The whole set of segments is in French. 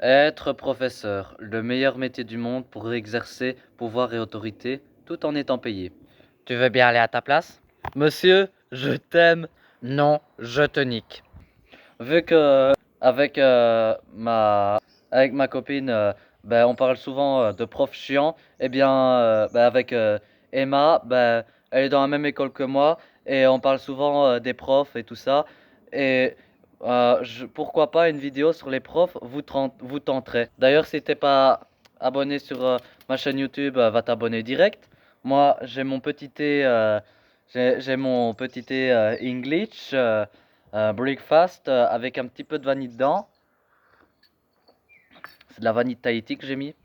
Être professeur, le meilleur métier du monde pour exercer pouvoir et autorité tout en étant payé. Tu veux bien aller à ta place? Monsieur, je t'aime. Non, je te nique. Vu que avec ma copine, on parle souvent de profs chiants, eh bien avec Emma, elle est dans la même école que moi et on parle souvent des profs et tout ça. Et pourquoi pas une vidéo sur les profs vous tenterait. D'ailleurs, si t'es pas abonné sur ma chaîne YouTube, va t'abonner direct. Moi, j'ai mon petit thé English. Breakfast avec un petit peu de vanille dedans. C'est de la vanille de Tahiti que j'ai mis.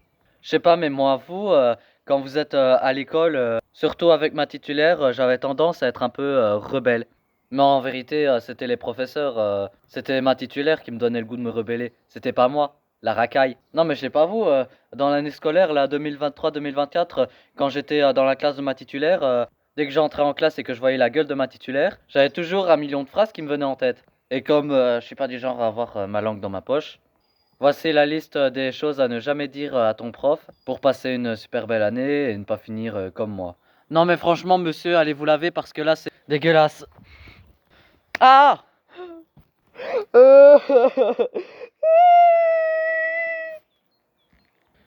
Je sais pas, mais moi, vous, quand vous êtes à l'école, surtout avec ma titulaire, j'avais tendance à être un peu rebelle. Mais en vérité, c'était les professeurs, c'était ma titulaire qui me donnait le goût de me rebeller. C'était pas moi, la racaille. Non, mais je sais pas vous, dans l'année scolaire, là, 2023-2024, quand j'étais dans la classe de ma titulaire, dès que j'entrais en classe et que je voyais la gueule de ma titulaire, j'avais toujours un million de phrases qui me venaient en tête. Et comme je suis pas du genre à avoir ma langue dans ma poche, voici la liste des choses à ne jamais dire à ton prof pour passer une super belle année et ne pas finir comme moi. Non mais franchement monsieur, allez vous laver parce que là c'est dégueulasse. Ah!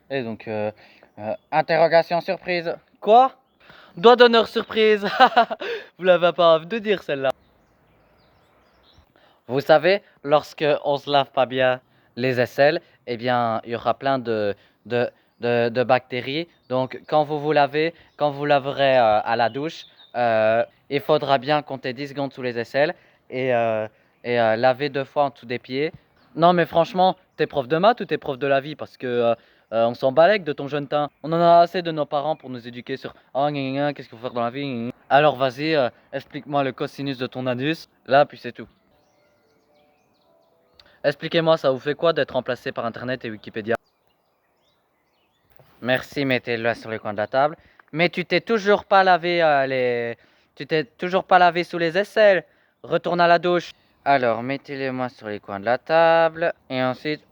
Et donc, interrogation surprise. Quoi? Doigt d'honneur surprise. Vous l'avez pas envie de dire celle-là. Vous savez, lorsque on se lave pas bien les aisselles, eh bien, il y aura plein de, de bactéries. Donc, quand vous laverez à la douche, il faudra bien compter 10 secondes sous les aisselles et, laver 2 fois en dessous des pieds. Non, mais franchement, t'es prof de maths ou t'es prof de la vie? Parce que on s'en balèque de ton jeune teint. On en a assez de nos parents pour nous éduquer sur oh, gna, gna, gna, qu'est-ce qu'il faut faire dans la vie. Gna, gna. Alors, vas-y, explique-moi le cosinus de ton anus. Là, puis c'est tout. Expliquez-moi, ça vous fait quoi d'être remplacé par Internet et Wikipédia? Merci, mettez-le sur le coin de la table. Mais tu t'es toujours pas lavé Tu t'es toujours pas lavé sous les aisselles. Retourne à la douche. Alors, mettez-les-moi sur les coins de la table. Et ensuite...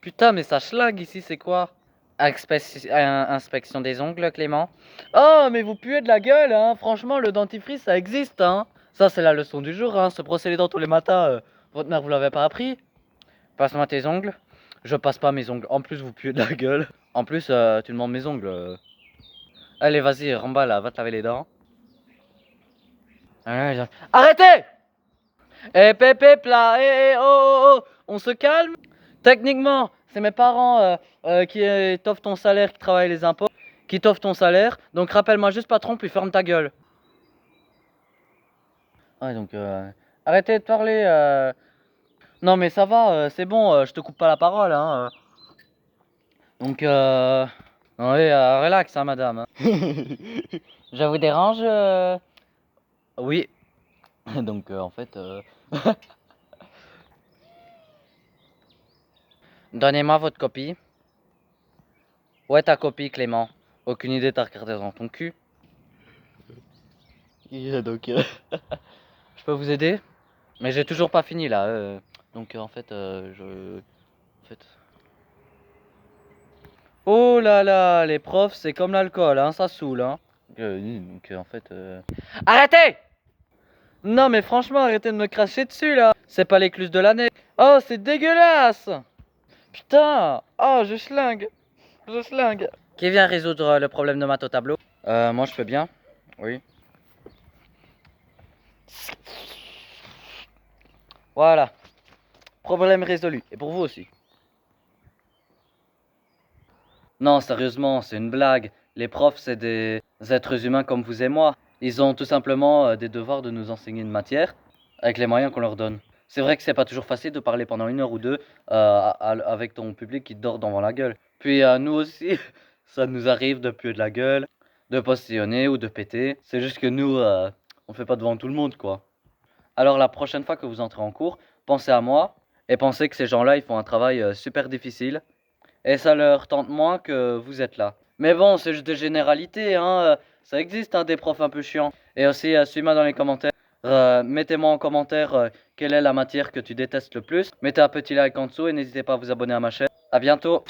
Putain, mais ça schlag ici, c'est quoi? Inspection des ongles, Clément. Oh, mais vous puez de la gueule, hein. Franchement, le dentifrice, ça existe, hein. Ça, c'est la leçon du jour, hein. Se brosser les dents tous les matins. Votre mère vous l'avait pas appris? Passe-moi tes ongles. Je passe pas mes ongles. En plus, vous puez de la gueule. En plus, tu demandes mes ongles. Allez, vas-y, remballe là, va te laver les dents. Arrêtez! Eh, pépé, plat, eh, oh, oh, oh, on se calme? Techniquement, c'est mes parents qui t'offrent ton salaire, qui travaillent les impôts, qui t'offrent ton salaire. Donc rappelle-moi juste, patron, puis ferme ta gueule. Ouais, donc arrêtez de parler. Non, mais ça va, c'est bon, je te coupe pas la parole, hein. Donc, ouais, relax, hein, madame. Hein. Je vous dérange Oui. Donc, en fait. Donnez-moi votre copie. Où est ta copie, Clément? Aucune idée, t'as regardé dans ton cul. Donc, je peux vous aider? Mais j'ai toujours pas fini là. Donc, en fait, En fait. Oh là là, les profs, c'est comme l'alcool, hein, ça saoule, hein. Donc, en fait. Arrêtez! Non, mais franchement, arrêtez de me cracher dessus là. C'est pas l'écluse de l'année. Oh, c'est dégueulasse! Putain! Oh, je schlingue! Je schlingue! Qui vient résoudre le problème de maths au tableau? Moi je peux bien. Oui. Voilà. Problème résolu. Et pour vous aussi. Non, sérieusement, c'est une blague. Les profs, c'est des êtres humains comme vous et moi. Ils ont tout simplement des devoirs de nous enseigner une matière avec les moyens qu'on leur donne. C'est vrai que c'est pas toujours facile de parler pendant 1 heure ou 2 avec ton public qui te dort devant la gueule. Puis nous aussi, ça nous arrive de puer de la gueule, de postillonner ou de péter. C'est juste que nous, on fait pas devant tout le monde, quoi. Alors la prochaine fois que vous entrez en cours, pensez à moi et pensez que ces gens-là, ils font un travail super difficile et ça leur tente moins que vous êtes là. Mais bon, c'est juste des généralités, hein. Ça existe, hein, des profs un peu chiants. Et aussi, suivez-moi dans les commentaires. Mettez-moi en commentaire quelle est la matière que tu détestes le plus. Mettez un petit like en dessous et n'hésitez pas à vous abonner à ma chaîne. À bientôt.